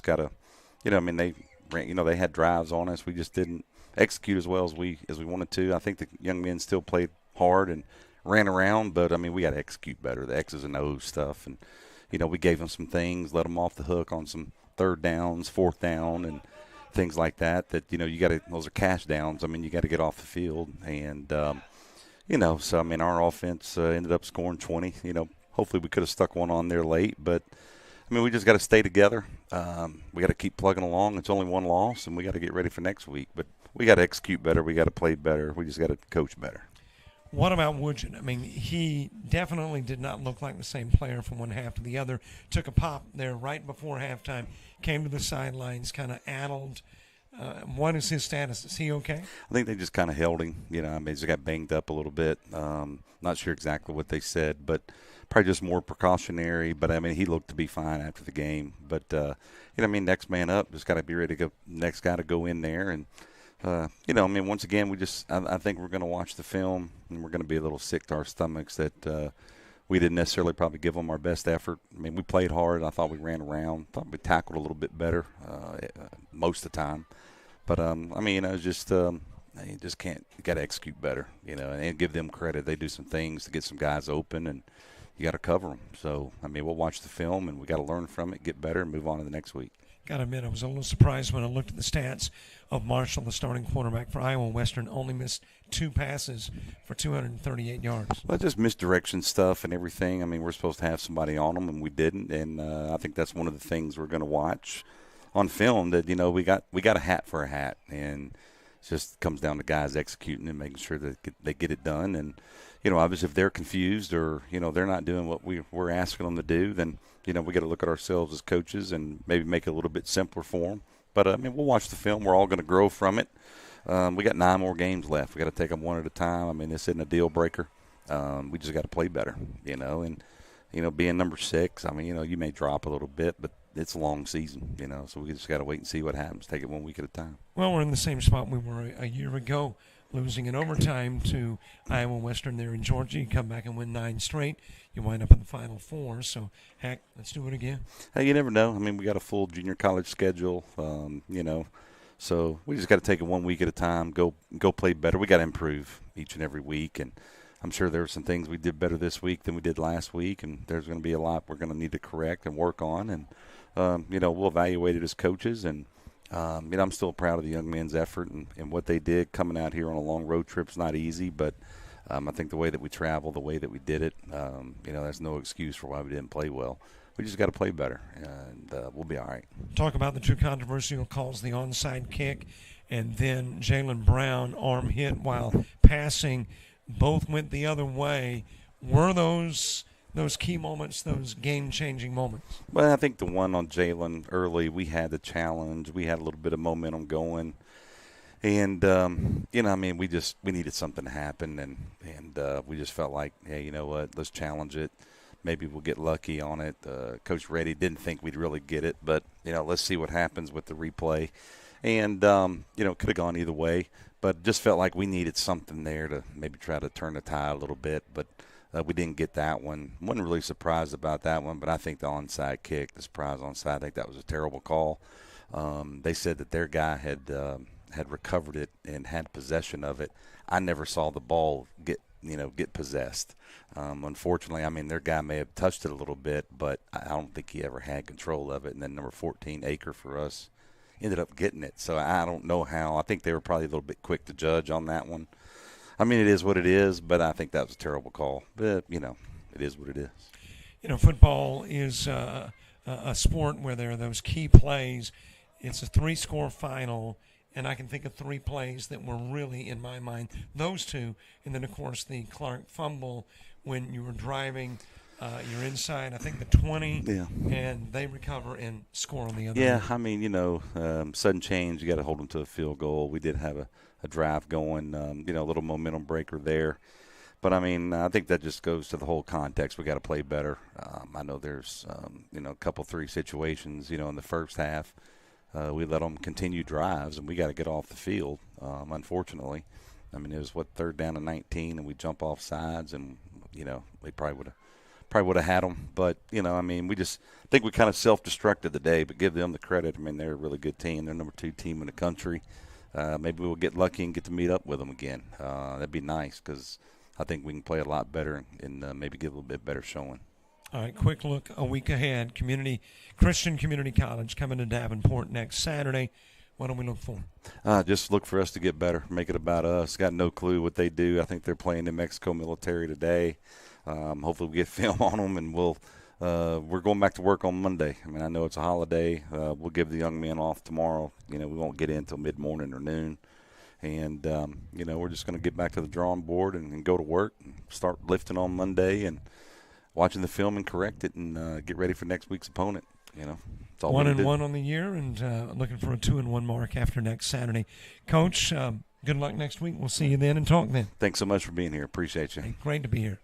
got to, they had drives on us. We just didn't execute as well as we wanted to. I think the young men still played hard and ran around, but I mean, we got to execute better. The X's and O's stuff, and we gave them some things, let them off the hook on some third downs, fourth down, and things like that. That you got to, those are cash downs. I mean, you got to get off the field, and so I mean, our offense ended up scoring 20. Hopefully we could have stuck one on there late, but I mean, we just got to stay together. We got to keep plugging along. It's only one loss, and we got to get ready for next week. But we got to execute better. We got to play better. We just got to coach better. What about Woodgen? I mean, he definitely did not look like the same player from one half to the other. Took a pop there right before halftime, came to the sidelines, kind of addled. What is his status? Is he okay? I think they just kind of held him. I mean, he got banged up a little bit. Not sure exactly what they said, but probably just more precautionary. But, I mean, he looked to be fine after the game. But, I mean, next man up, just got to be ready to go. Next guy to go in there. And, I mean, once again, I think we're going to watch the film, and we're going to be a little sick to our stomachs that we didn't necessarily probably give them our best effort. I mean, we played hard. I thought we ran around. Thought we tackled a little bit better most of the time. But, I mean, it's just you just can't – you got to execute better, and give them credit. They do some things to get some guys open, and you got to cover them. So, I mean, we'll watch the film, and we got to learn from it, get better, and move on to the next week. Got to admit, I was a little surprised when I looked at the stats of Marshall, the starting quarterback for Iowa Western, only missed 2 passes for 238 yards. Well, just misdirection stuff and everything. I mean, we're supposed to have somebody on them, and we didn't. And I think that's one of the things we're going to watch on film, that, we got a hat for a hat. And it just comes down to guys executing and making sure that they get it done. And, obviously if they're confused or, they're not doing what we're asking them to do, then, we got to look at ourselves as coaches and maybe make it a little bit simpler for them. But, I mean, we'll watch the film. We're all going to grow from it. We got 9 more games left. We got to take them one at a time. I mean, this isn't a deal breaker. We just got to play better, and, being number 6, I mean, you may drop a little bit, but it's a long season, so we just got to wait and see what happens. Take it one week at a time. Well, we're in the same spot we were a year ago, losing in overtime to Iowa Western there in Georgia. You come back and win 9 straight. You wind up in the Final Four. So, heck, let's do it again. Hey, you never know. I mean, we got a full junior college schedule, so we just got to take it one week at a time, go play better. We got to improve each and every week, and I'm sure there were some things we did better this week than we did last week, and there's going to be a lot we're going to need to correct and work on, and, we'll evaluate it as coaches, and I'm still proud of the young men's effort and what they did coming out here on a long road trip. It's not easy, but I think the way that we traveled, the way that we did it, there's no excuse for why we didn't play well. We just got to play better, and we'll be all right. Talk about the 2 controversial calls, the onside kick, and then Jalen Brown arm hit while passing. Both went the other way. Were those key moments, those game-changing moments? Well, I think the one on Jalen early, we had the challenge. We had a little bit of momentum going. And, we needed something to happen. And we just felt like, hey, you know what, let's challenge it. Maybe we'll get lucky on it. Coach Reddy didn't think we'd really get it. But, let's see what happens with the replay. And, could have gone either way. But just felt like we needed something there to maybe try to turn the tide a little bit. But we didn't get that one. Wasn't really surprised about that one, but I think the onside kick, the surprise onside, I think that was a terrible call. They said that their guy had recovered it and had possession of it. I never saw the ball get possessed. Unfortunately, I mean, their guy may have touched it a little bit, but I don't think he ever had control of it. And then number 14, Aker for us, ended up getting it. So I don't know how. I think they were probably a little bit quick to judge on that one. I mean, it is what it is, but I think that was a terrible call. But, it is what it is. Football is a sport where there are those key plays. It's a 3-score final, and I can think of 3 plays that were really, in my mind, those 2. And then, of course, the Clark fumble when you were driving. You're inside, I think, the 20, and they recover and score on the other end. I mean, sudden change, you got to hold them to a field goal. We did have a drive going, a little momentum breaker there. But, I mean, I think that just goes to the whole context. We got to play better. I know there's, a couple, 3 situations, in the first half. We let them continue drives, and we got to get off the field, unfortunately. I mean, it was, 3rd down and 19, and we jump off sides, and, we probably would have probably would have had them. But, I mean, we just think we kind of self-destructed the day, but give them the credit. I mean, they're a really good team. They're number 2 team in the country. Maybe we'll get lucky and get to meet up with them again. That'd be nice because I think we can play a lot better and maybe get a little bit better showing. All right, quick look a week ahead. Christian Community College coming to Davenport next Saturday. What do we look for? Just look for us to get better, make it about us. Got no clue what they do. I think they're playing New Mexico military today. Hopefully we get film on them, and we're going back to work on Monday. I mean, I know it's a holiday. We'll give the young men off tomorrow. We won't get in until mid-morning or noon. And, we're just going to get back to the drawing board and go to work and start lifting on Monday and watching the film and correct it and get ready for next week's opponent. It's all 1-1 on the year, and looking for a 2-1 mark after next Saturday. Coach, good luck next week. We'll see you then and talk then. Thanks so much for being here. Appreciate you. Hey, great to be here.